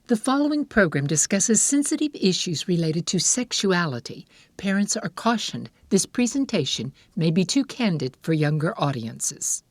The following program discusses sensitive issues related to sexuality. Parents are cautioned this presentation may be too candid for younger audiences.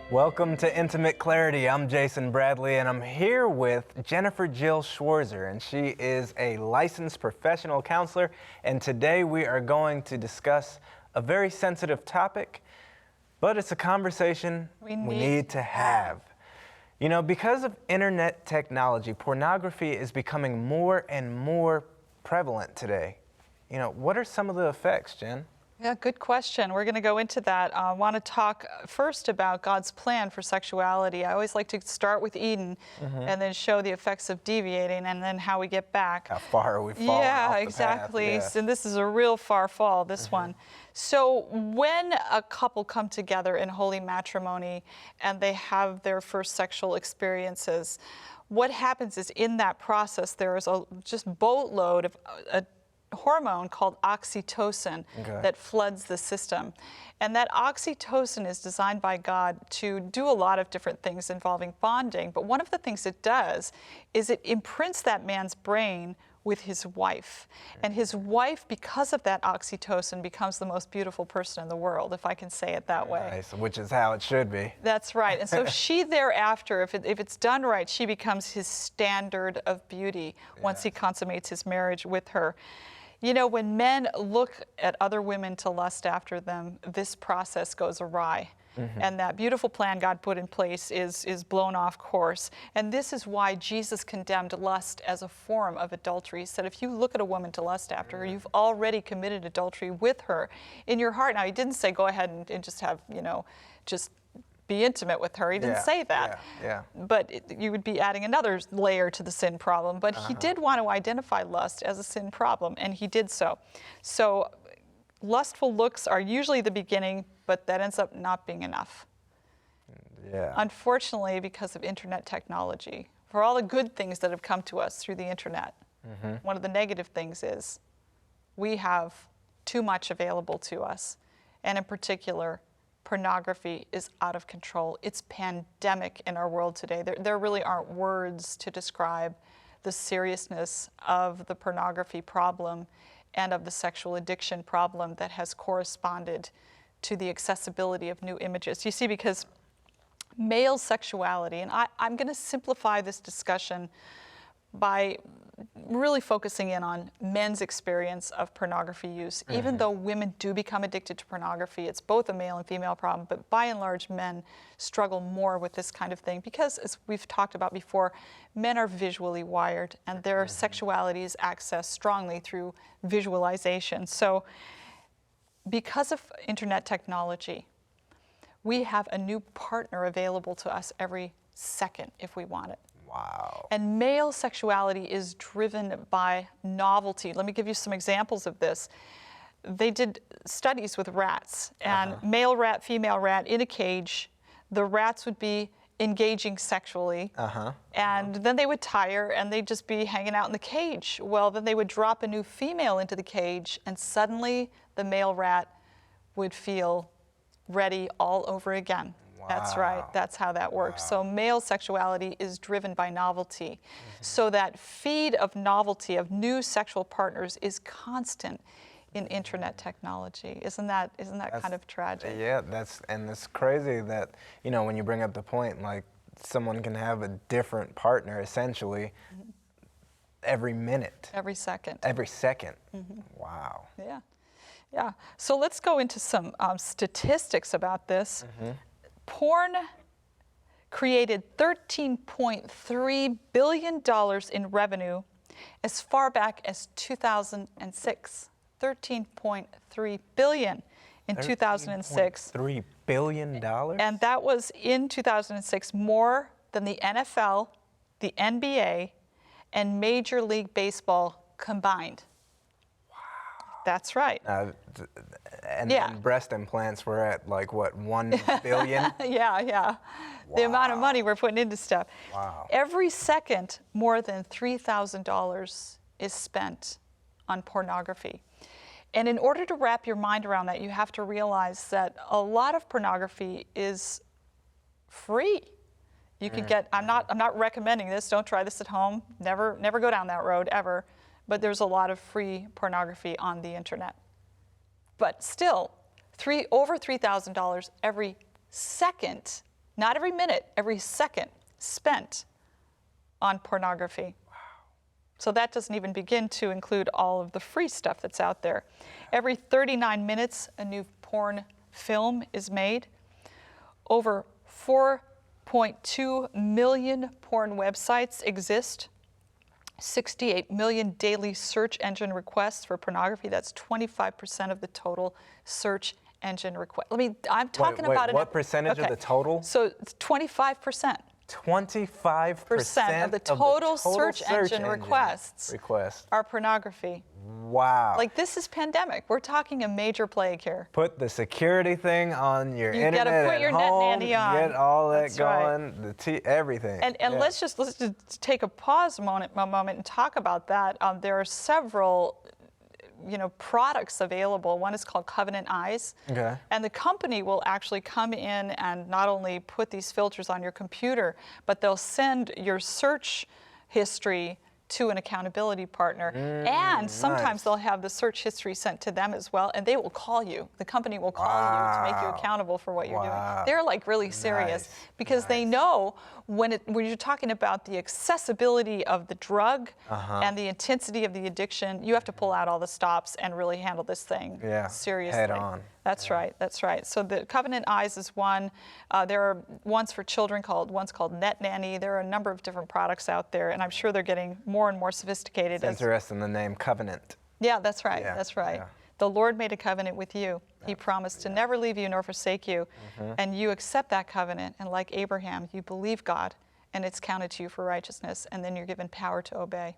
Welcome to Intimate Clarity. I'm Jason Bradley, and I'm here with Jennifer Jill Schwarzer, and she is a licensed professional counselor. And today we are going to discuss a very sensitive topic, but it's a conversation we need to have. You know, because of internet technology, pornography is becoming more and more prevalent today. You know, what are some of the effects, Jen? Yeah, good question. We're going to go into that. I want to talk first about God's plan for sexuality. I always like to start with Eden and then show the effects of deviating and then how we get back. How far are we falling off the exactly. path? And this is a real far fall, this one. So when a couple come together in holy matrimony and they have their first sexual experiences, what happens is in that process there is a just boatload of a hormone called oxytocin that floods the system. And that oxytocin is designed by God to do a lot of different things involving bonding. But one of the things it does is it imprints that man's brain with his wife. And his wife, because of that oxytocin, becomes the most beautiful person in the world, if I can say it that way. Nice, which is how it should be. That's right. And so she thereafter, if it's done right, she becomes his standard of beauty once he consummates his marriage with her. You know, when men look at other women to lust after them, this process goes awry. And that beautiful plan God put in place is blown off course. And this is why Jesus condemned lust as a form of adultery. He said, if you look at a woman to lust after her, you've already committed adultery with her in your heart. Now, he didn't say go ahead and just have, you know, just be intimate with her. He didn't say that. But you would be adding another layer to the sin problem. But he did want to identify lust as a sin problem, and he did so. So lustful looks are usually the beginning, but that ends up not being enough. Unfortunately, because of internet technology, for all the good things that have come to us through the internet, one of the negative things is we have too much available to us. And in particular, pornography is out of control. It's pandemic in our world today. There really aren't words to describe the seriousness of the pornography problem and of the sexual addiction problem that has corresponded to the accessibility of new images. You see, because male sexuality, and I'm going to simplify this discussion by really focusing in on men's experience of pornography use. Even though women do become addicted to pornography, it's both a male and female problem, but by and large, men struggle more with this kind of thing because, as we've talked about before, men are visually wired and their sexuality is accessed strongly through visualization. So because of internet technology, we have a new partner available to us every second if we want it. Wow. And male sexuality is driven by novelty. Let me give you some examples of this. They did studies with rats, and male rat, female rat in a cage. The rats would be engaging sexually, and then they would tire and they'd just be hanging out in the cage. Well, then they would drop a new female into the cage, and suddenly the male rat would feel ready all over again. That's right. That's how that works. So male sexuality is driven by novelty. So that feed of novelty, of new sexual partners, is constant in internet technology. Isn't that kind of tragic? Yeah, and it's crazy that, you know, when you bring up the point, like someone can have a different partner essentially every minute. Every second. Every second. Wow. Yeah. Yeah. So let's go into some statistics about this. Porn created $13.3 billion in revenue as far back as 2006. $13.3 billion in 2006. $3 billion? And that was in 2006 more than the NFL, the NBA, and Major League Baseball combined. That's right. And Yeah. breast implants were at like what, 1 billion? Yeah. The amount of money we're putting into stuff. Wow. Every second, more than $3,000 is spent on pornography. And in order to wrap your mind around that, you have to realize that a lot of pornography is free. You can get, I'm not recommending this, don't try this at home, never go down that road ever, but there's a lot of free pornography on the internet. But still, over $3,000 every second, not every minute, every second spent on pornography. So that doesn't even begin to include all of the free stuff that's out there. Every 39 minutes, a new porn film is made. Over 4.2 million porn websites exist. 68 million daily search engine requests for pornography. That's 25% of the total search engine request. I'm talking about what percentage of the total? So it's 25%. 25% of the total search engine requests are pornography. Wow. Like, this is pandemic. We're talking a major plague here. Put the security thing on your internet gotta put your at home, net nanny on. get all that That's right. going, everything. And let's just take a pause a moment and talk about that. There are several products available. One is called Covenant Eyes. Okay. And the company will actually come in and not only put these filters on your computer, but they'll send your search history to an accountability partner. And sometimes they'll have the search history sent to them as well, and they will call you. The company will call you to make you accountable for what you're doing. They're like really serious because they know when you're talking about the accessibility of the drug and the intensity of the addiction, you have to pull out all the stops and really handle this thing seriously. Head on. That's right. That's right. So the Covenant Eyes is one. There are ones for children one's called Net Nanny. There are a number of different products out there, and I'm sure they're getting more and more sophisticated. It's interesting, the name Covenant. Yeah, that's right. Yeah, that's right. yeah. The Lord made a covenant with you. He promised to never leave you nor forsake you. And you accept that covenant, and like Abraham, you believe God, and it's counted to you for righteousness, and then you're given power to obey.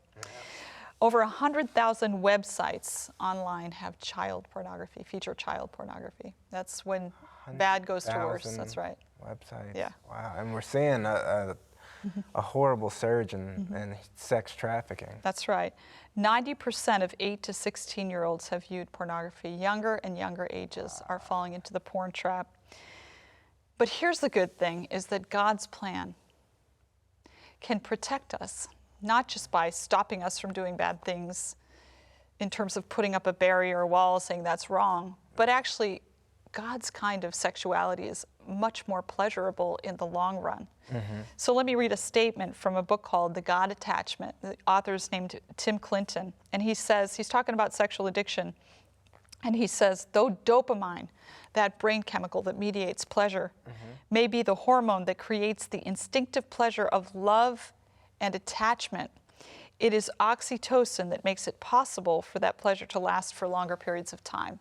Over 100,000 websites online have child pornography, feature child pornography. That's when bad goes to worse. That's right. Websites. Yeah. Wow. And we're seeing a horrible surge in sex trafficking. That's right. 90% of 8 to 16-year-olds have viewed pornography. Younger and younger ages are falling into the porn trap. But here's the good thing, is that God's plan can protect us, not just by stopping us from doing bad things in terms of putting up a barrier or wall saying that's wrong, but actually God's kind of sexuality is much more pleasurable in the long run. So let me read a statement from a book called The God Attachment. The author's named Tim Clinton, and he says, he's talking about sexual addiction, and he says, though dopamine, that brain chemical that mediates pleasure, may be the hormone that creates the instinctive pleasure of love and attachment, it is oxytocin that makes it possible for that pleasure to last for longer periods of time.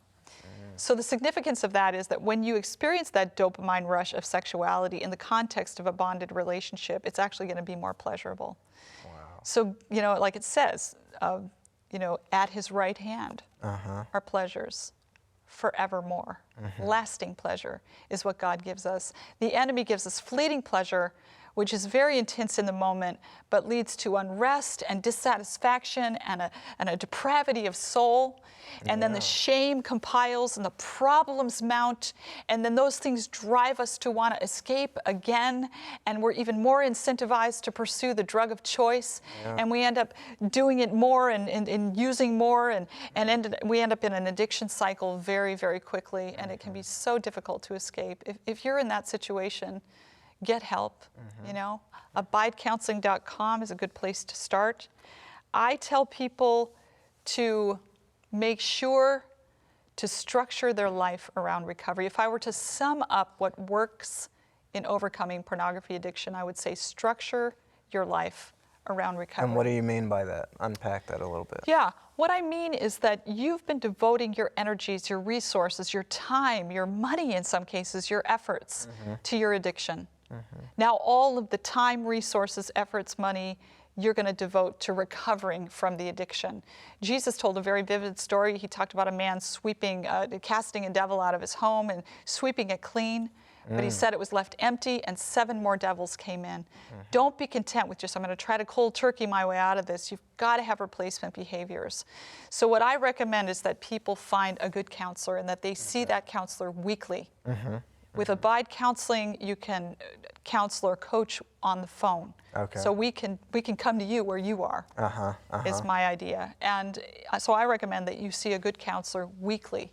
So the significance of that is that when you experience that dopamine rush of sexuality in the context of a bonded relationship, it's actually going to be more pleasurable. Wow. So, like it says, at his right hand are pleasures forevermore. Lasting pleasure is what God gives us. The enemy gives us fleeting pleasure, which is very intense in the moment, but leads to unrest and dissatisfaction and a depravity of soul. And then the shame compiles and the problems mount, and then those things drive us to want to escape again, and we're even more incentivized to pursue the drug of choice, and we end up doing it more and using more, and we end up in an addiction cycle very, very quickly, and it can be so difficult to escape. If you're in that situation, get help. Abidecounseling.com is a good place to start. I tell people to make sure to structure their life around recovery. If I were to sum up what works in overcoming pornography addiction, I would say structure your life around recovery. And what do you mean by that? Unpack that a little bit. Yeah, what I mean is that you've been devoting your energies, your resources, your time, your money in some cases, your efforts to your addiction. Now all of the time, resources, efforts, money you're going to devote to recovering from the addiction. Jesus told a very vivid story. He talked about a man casting a devil out of his home and sweeping it clean. But he said it was left empty and 7 more devils came in. Don't be content with just, I'm going to try to cold turkey my way out of this. You've got to have replacement behaviors. So what I recommend is that people find a good counselor and that they see that counselor weekly. With Abide Counseling, you can counsel or coach on the phone. Okay. So we can come to you where you are, is my idea. And so I recommend that you see a good counselor weekly.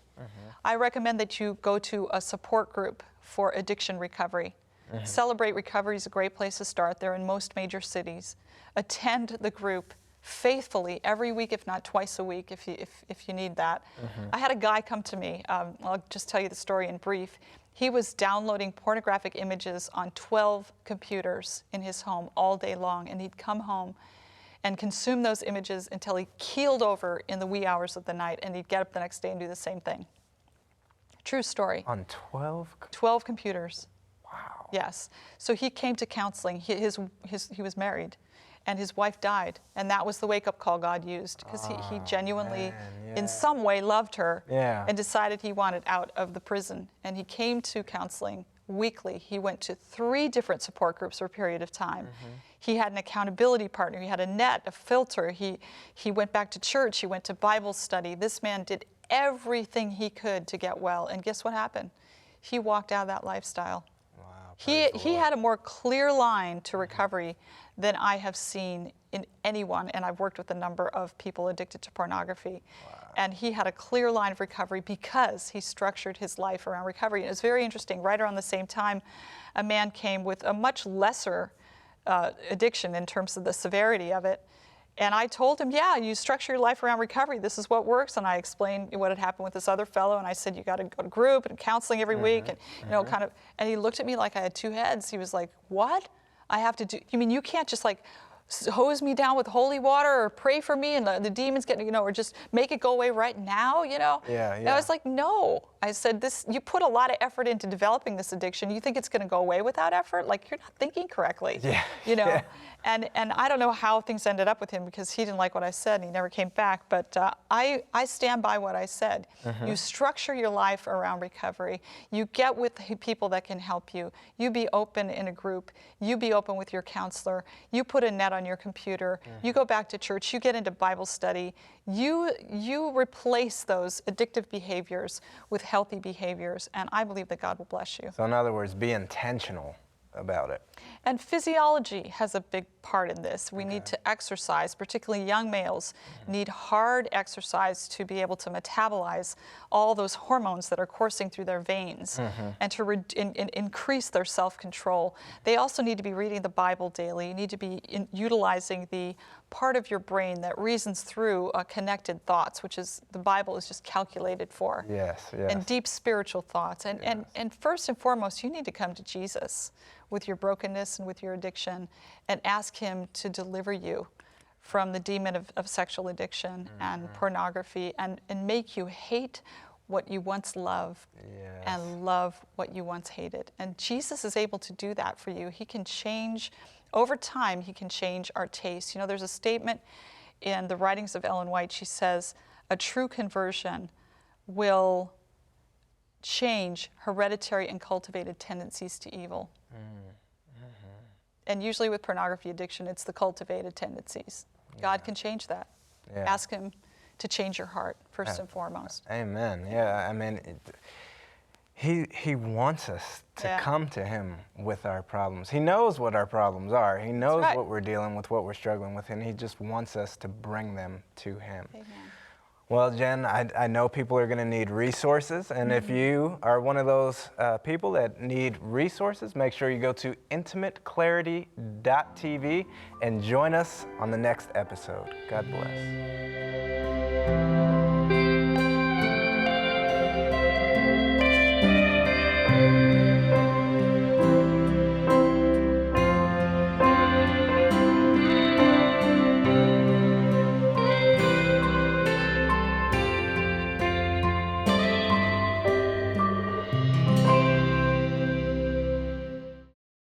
I recommend that you go to a support group for addiction recovery. Celebrate Recovery is a great place to start. They're in most major cities. Attend the group faithfully every week, if not twice a week, if you need that. I had a guy come to me. I'll just tell you the story in brief. He was downloading pornographic images on 12 computers in his home all day long, and he'd come home and consume those images until he keeled over in the wee hours of the night, and he'd get up the next day and do the same thing. True story. On 12? 12 computers. Wow. Yes. So he came to counseling. He was married, and his wife died, and that was the wake-up call God used, because he genuinely, in some way, loved her and decided he wanted out of the prison. And he came to counseling weekly. He went to 3 different support groups for a period of time. He had an accountability partner. He had a net, a filter. He went back to church. He went to Bible study. This man did everything he could to get well. And guess what happened? He walked out of that lifestyle. Wow, He had a more clear line to recovery than I have seen in anyone. And I've worked with a number of people addicted to pornography. Wow. And he had a clear line of recovery because he structured his life around recovery. And it was very interesting. Right around the same time, a man came with a much lesser addiction in terms of the severity of it. And I told him, yeah, you structure your life around recovery. This is what works. And I explained what had happened with this other fellow. And I said, you got to go to group and counseling every week. And, you know, kind of, and he looked at me like I had 2 heads. He was like, what? I have to do, you mean you can't just like hose me down with holy water or pray for me and the demons get, you know, or just make it go away right now, you know? And I was like, no. I said, you put a lot of effort into developing this addiction. You think it's going to go away without effort? Like, you're not thinking correctly, you know? And I don't know how things ended up with him because he didn't like what I said and he never came back. But I stand by what I said. You structure your life around recovery. You get with people that can help you. You be open in a group. You be open with your counselor. You put a net on your computer. You go back to church. You get into Bible study. You replace those addictive behaviors with healthy behaviors, and I believe that God will bless you. So in other words, be intentional about it. And physiology has a big part in this. We need to exercise, particularly young males need hard exercise to be able to metabolize all those hormones that are coursing through their veins and to increase their self-control. They also need to be reading the Bible daily. You need to be utilizing the part of your brain that reasons through connected thoughts, which is the Bible is just calculated for. And deep spiritual thoughts. And first and foremost, you need to come to Jesus with your brokenness and with your addiction and ask him to deliver you from the demon of sexual addiction and pornography and make you hate what you once loved and love what you once hated. And Jesus is able to do that for you. He can change, over time, he can change our taste. You know, there's a statement in the writings of Ellen White. She says, a true conversion will change hereditary and cultivated tendencies to evil. And usually with pornography addiction, it's the cultivated tendencies. God can change that. Ask him to change your heart, first and foremost. Amen. Yeah, I mean, he wants us to come to him with our problems. He knows what our problems are. He knows what we're dealing with, what we're struggling with, and he just wants us to bring them to him. Amen. Well, Jen, I know people are going to need resources, and if you are one of those people that need resources, make sure you go to intimateclarity.tv and join us on the next episode. God bless.